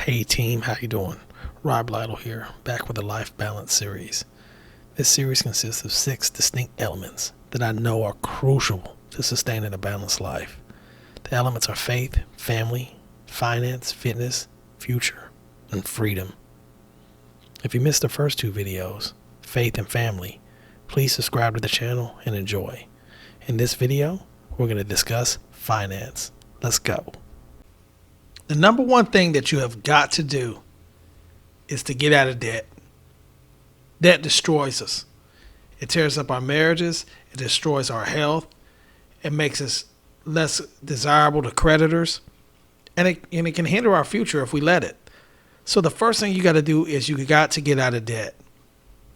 Hey team, how you doing? Rob Lytle here, back with the Life Balance series. This series consists of 6 distinct elements that I know are crucial to sustaining a balanced life. The elements are faith, family, finance, fitness, future, and freedom. If you missed the first 2 videos, faith and family, please subscribe to the channel and enjoy. In this video, we're going to discuss finance. Let's go. The number one thing that you have got to do is to get out of debt. Debt destroys us. It tears up our marriages. It destroys our health. It makes us less desirable to creditors. And it can hinder our future if we let it. So the first thing you got to do is you got to get out of debt.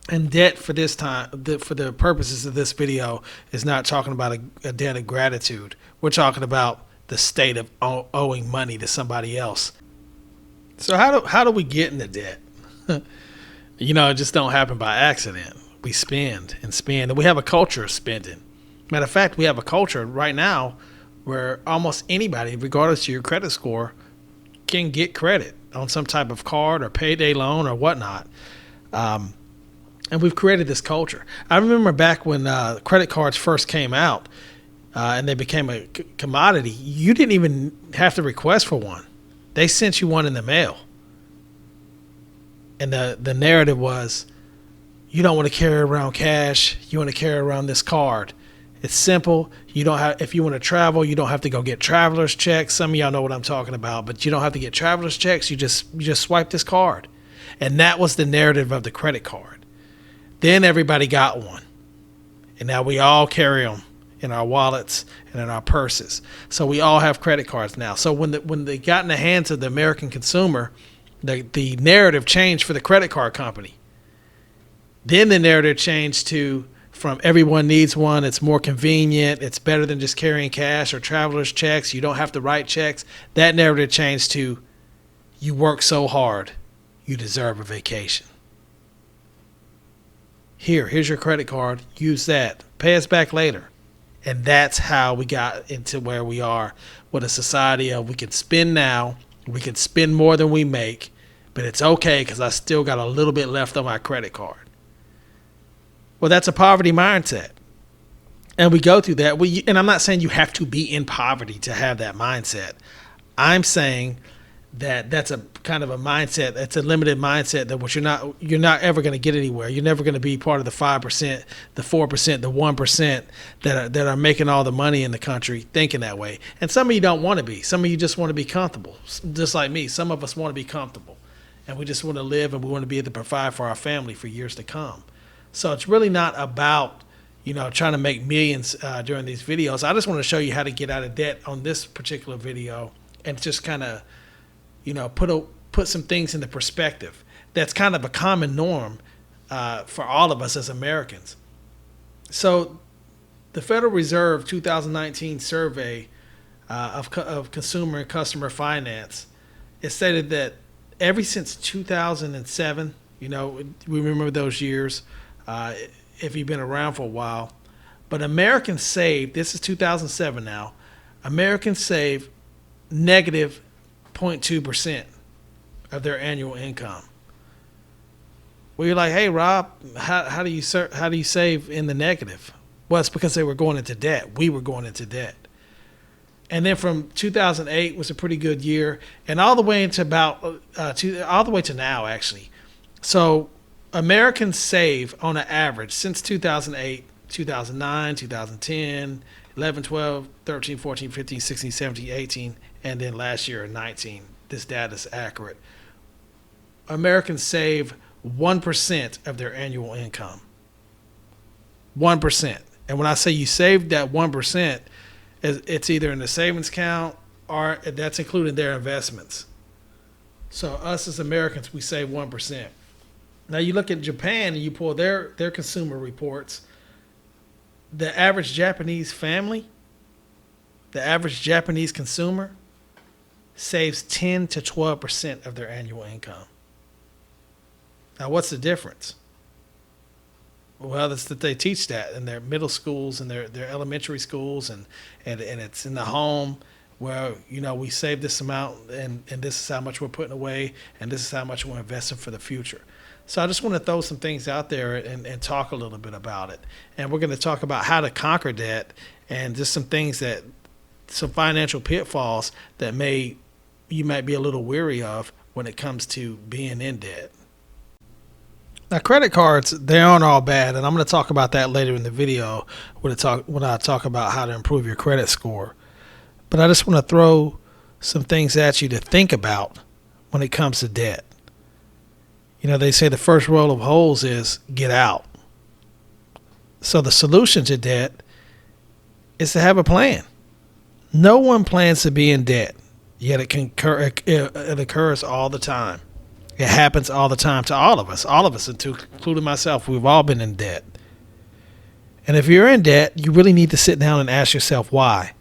And debt for this time, for the purposes of this video, is not talking about a debt of gratitude. We're talking about the state of owing money to somebody else. So how do we get into debt? It just don't happen by accident. We spend and spend, and we have a culture of spending. Matter of fact, we have a culture right now where almost anybody, regardless of your credit score, can get credit on some type of card or payday loan or whatnot. And we've created this culture. I remember back when credit cards first came out and they became a commodity, you didn't even have to request for one. They sent you one in the mail. And the narrative was, you don't want to carry around cash. You want to carry around this card. It's simple. You don't have, if you want to travel, you don't have to go get traveler's checks. Some of y'all know what I'm talking about, but you don't have to get traveler's checks. You just swipe this card. And that was the narrative of the credit card. Then everybody got one. And now we all carry them in our wallets and in our purses. So we all have credit cards now. So when they got in the hands of the American consumer, the narrative changed for the credit card company. Then the narrative changed from everyone needs one. It's more convenient. It's better than just carrying cash or traveler's checks. You don't have to write checks. That narrative changed to, you work so hard, you deserve a vacation. Here's your credit card. Use that. Pay us back later. And that's how we got into where we are with a society of we can spend now, we can spend more than we make, but it's okay because I still got a little bit left on my credit card. Well, that's a poverty mindset. And we go through that. And I'm not saying you have to be in poverty to have that mindset. I'm saying that that's a kind of a mindset. It's a limited mindset that you're not ever going to get anywhere. You're never going to be part of the 5%, the 4%, the 1% that are making all the money in the country thinking that way. And some of you don't want to be. Some of you just want to be comfortable, just like me. Some of us want to be comfortable, and we just want to live, and we want to be able to provide for our family for years to come. So it's really not about trying to make millions during these videos. I just want to show you how to get out of debt on this particular video, and just kind of put some things into perspective. That's kind of a common norm for all of us as Americans. So the Federal Reserve 2019 survey of consumer and customer finance, it stated that ever since 2007, we remember those years if you've been around for a while, but Americans saved, this is 2007 now, Americans saved negative 0.2% of their annual income. Well, you're like, hey, Rob, how do you save in the negative? Well, it's because they were going into debt. We were going into debt. And then from 2008 was a pretty good year, and all the way into all the way to now, actually. So Americans save on an average since 2008, 2009, 2010, 11, 12, 13, 14, 15, 16, 17, 18, and then last year 19. This data is accurate. Americans save 1% of their annual income. 1%. And when I say you saved that 1%, it's either in the savings account or that's including their investments. So us as Americans, we save 1%. Now you look at Japan and you pull their consumer reports. The average Japanese family, the average Japanese consumer saves 10 to 12% of their annual income. Now what's the difference? Well, it's that they teach that in their middle schools and their elementary schools, and it's in the home where, we save this amount and this is how much we're putting away and this is how much we're investing for the future. So I just want to throw some things out there and talk a little bit about it. And we're going to talk about how to conquer debt and just some things some financial pitfalls that you might be a little weary of when it comes to being in debt. Now, credit cards, they aren't all bad, and I'm going to talk about that later in the video when I talk about how to improve your credit score. But I just want to throw some things at you to think about when it comes to debt. They say the first roll of holes is get out. So the solution to debt is to have a plan. No one plans to be in debt, yet it occurs all the time. It happens all the time to all of us, including myself. We've all been in debt. And if you're in debt, you really need to sit down and ask yourself why.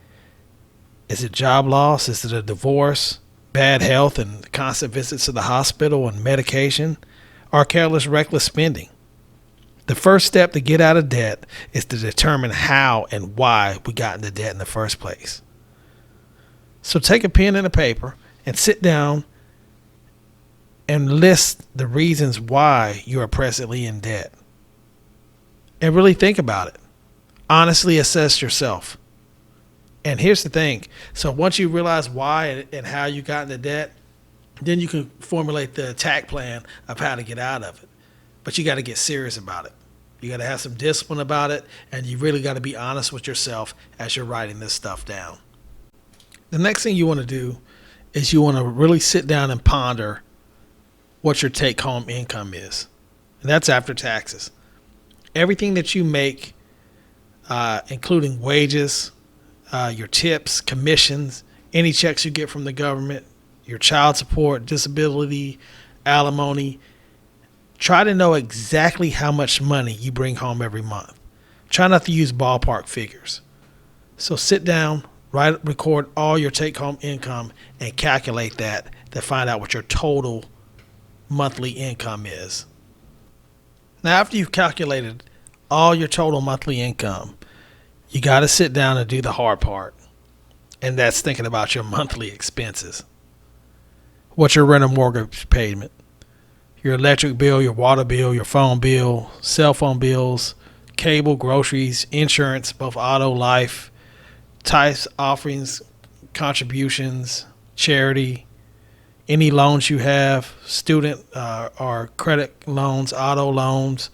Is it job loss? Is it a divorce, bad health, and constant visits to the hospital and medication, or careless, reckless spending? The first step to get out of debt is to determine how and why we got into debt in the first place. So take a pen and a paper and sit down and list the reasons why you are presently in debt. And really think about it. Honestly assess yourself. And here's the thing. So once you realize why and how you got into debt, then you can formulate the attack plan of how to get out of it. But you got to get serious about it. You got to have some discipline about it, and you really got to be honest with yourself as you're writing this stuff down. The next thing you want to do is you want to really sit down and ponder what your take-home income is. And that's after taxes. Everything that you make, including wages, your tips, commissions, any checks you get from the government, your child support, disability, alimony. Try to know exactly how much money you bring home every month. Try not to use ballpark figures. So sit down, record all your take-home income and calculate that to find out what your total monthly income is. Now, after you've calculated all your total monthly income, you got to sit down and do the hard part, and that's thinking about your monthly expenses. What's your rent or mortgage payment? Your electric bill, your water bill, your phone bill, cell phone bills, cable, groceries, insurance, both auto, life, tithes, offerings, contributions, charity, any loans you have, student or credit loans, auto loans,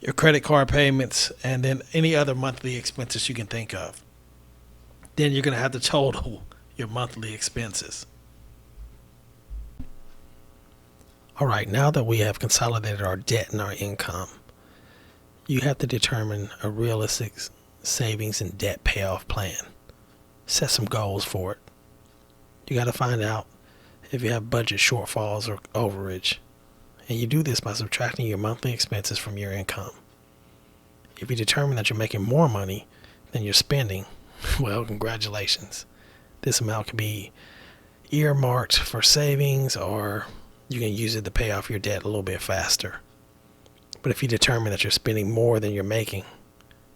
your credit card payments, and then any other monthly expenses you can think of. Then you're going to have to total your monthly expenses. All right, now that we have consolidated our debt and our income, you have to determine a realistic savings and debt payoff plan. Set some goals for it. You got to find out if you have budget shortfalls or overage. And you do this by subtracting your monthly expenses from your income. If you determine that you're making more money than you're spending, well, congratulations. This amount can be earmarked for savings, or you can use it to pay off your debt a little bit faster. But if you determine that you're spending more than you're making,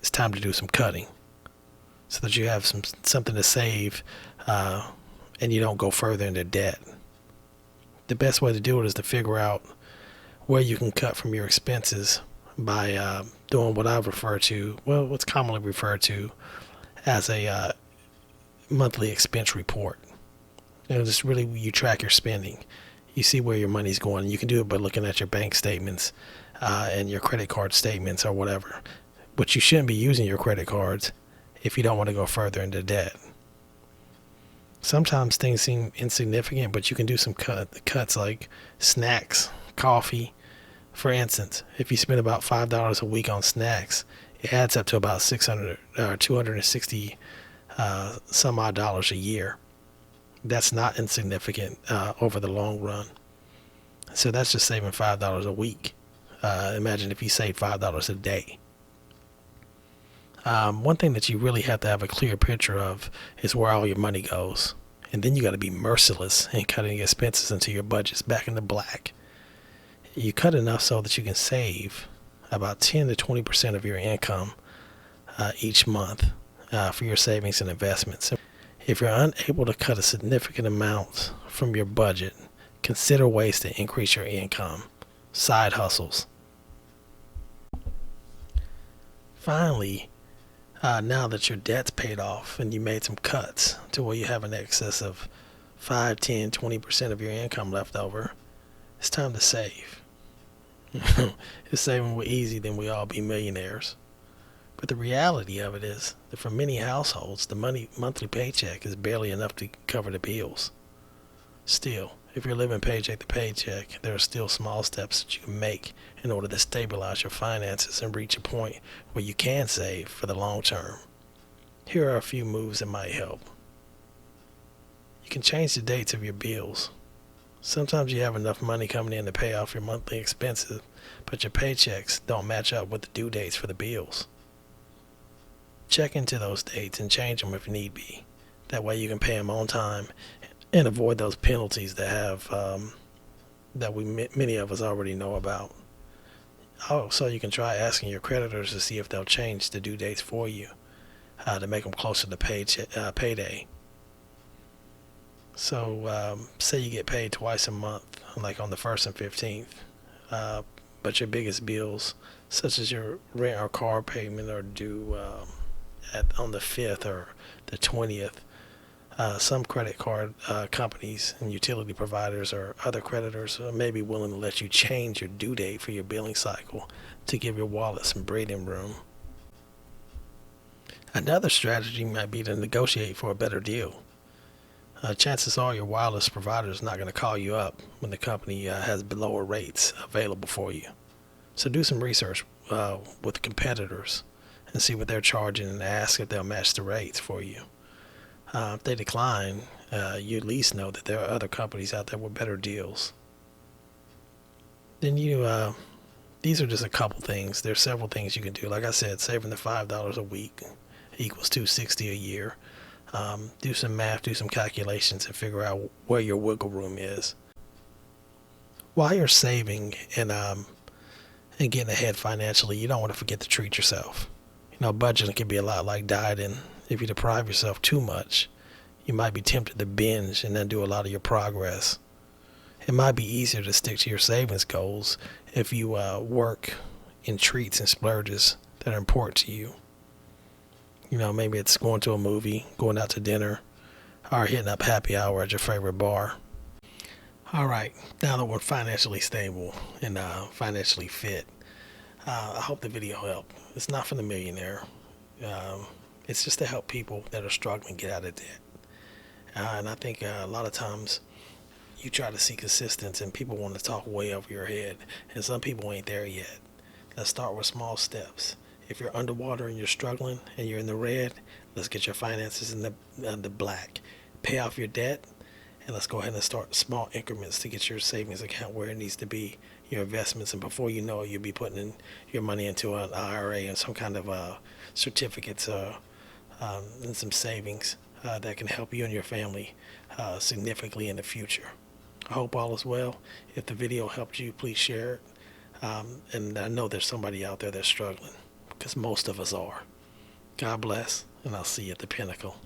it's time to do some cutting so that you have something to save and you don't go further into debt. The best way to do it is to figure out where you can cut from your expenses by doing what I've referred to, what's commonly referred to as a monthly expense report. Just really, you track your spending. You see where your money's going. You can do it by looking at your bank statements and your credit card statements or whatever. But you shouldn't be using your credit cards if you don't want to go further into debt. Sometimes things seem insignificant, but you can do some cuts like snacks, coffee. For instance, if you spend about $5 a week on snacks, it adds up to about $600 or $260 some odd dollars a year. That's not insignificant over the long run. So that's just saving $5 a week. Imagine if you save $5 a day. One thing that you really have to have a clear picture of is where all your money goes. And then you got to be merciless in cutting expenses until your budget's back in the black. You cut enough so that you can save about 10 to 20% of your income each month for your savings and investments. If you're unable to cut a significant amount from your budget, consider ways to increase your income. Side hustles. Finally, now that your debt's paid off and you made some cuts to where you have an excess of 5, 10, 20% of your income left over, it's time to save. If saving were easy, then we all be millionaires. But the reality of it is that for many households, the monthly paycheck is barely enough to cover the bills. Still, if you're living paycheck to paycheck, there are still small steps that you can make in order to stabilize your finances and reach a point where you can save for the long term. Here are a few moves that might help. You can change the dates of your bills. Sometimes you have enough money coming in to pay off your monthly expenses, but your paychecks don't match up with the due dates for the bills. Check into those dates and change them if need be. That way you can pay them on time and avoid those penalties that many of us already know about. Also, you can try asking your creditors to see if they'll change the due dates for you to make them closer to payday. So, say you get paid twice a month, like on the 1st and 15th, but your biggest bills, such as your rent or car payment, are due on the 5th or the 20th. Some credit card companies and utility providers or other creditors may be willing to let you change your due date for your billing cycle to give your wallet some breathing room. Another strategy might be to negotiate for a better deal. Chances are your wireless provider is not going to call you up when the company has lower rates available for you. So do some research with competitors and see what they're charging and ask if they'll match the rates for you. If they decline, you at least know that there are other companies out there with better deals. Then these are just a couple things. There's several things you can do. Like I said, saving the $5 a week equals $260 a year. Do some math, do some calculations, and figure out where your wiggle room is. While you're saving and getting ahead financially, you don't want to forget to treat yourself. Budgeting can be a lot like dieting. If you deprive yourself too much, you might be tempted to binge and undo a lot of your progress. It might be easier to stick to your savings goals if you work in treats and splurges that are important to you. Maybe it's going to a movie, going out to dinner, or hitting up happy hour at your favorite bar. All right, now that we're financially stable and financially fit, I hope the video helped. It's not for the millionaire. It's just to help people that are struggling get out of debt. And I think a lot of times you try to seek assistance and people want to talk way over your head. And some people ain't there yet. Let's start with small steps. If you're underwater and you're struggling and you're in the red, let's get your finances in the black. Pay off your debt, and let's go ahead and start small increments to get your savings account where it needs to be, your investments, and before you know it, you'll be putting in your money into an IRA and some kind of certificates and some savings that can help you and your family significantly in the future. I hope all is well. If the video helped you, please share it. And I know there's somebody out there that's struggling, because most of us are. God bless, and I'll see you at the pinnacle.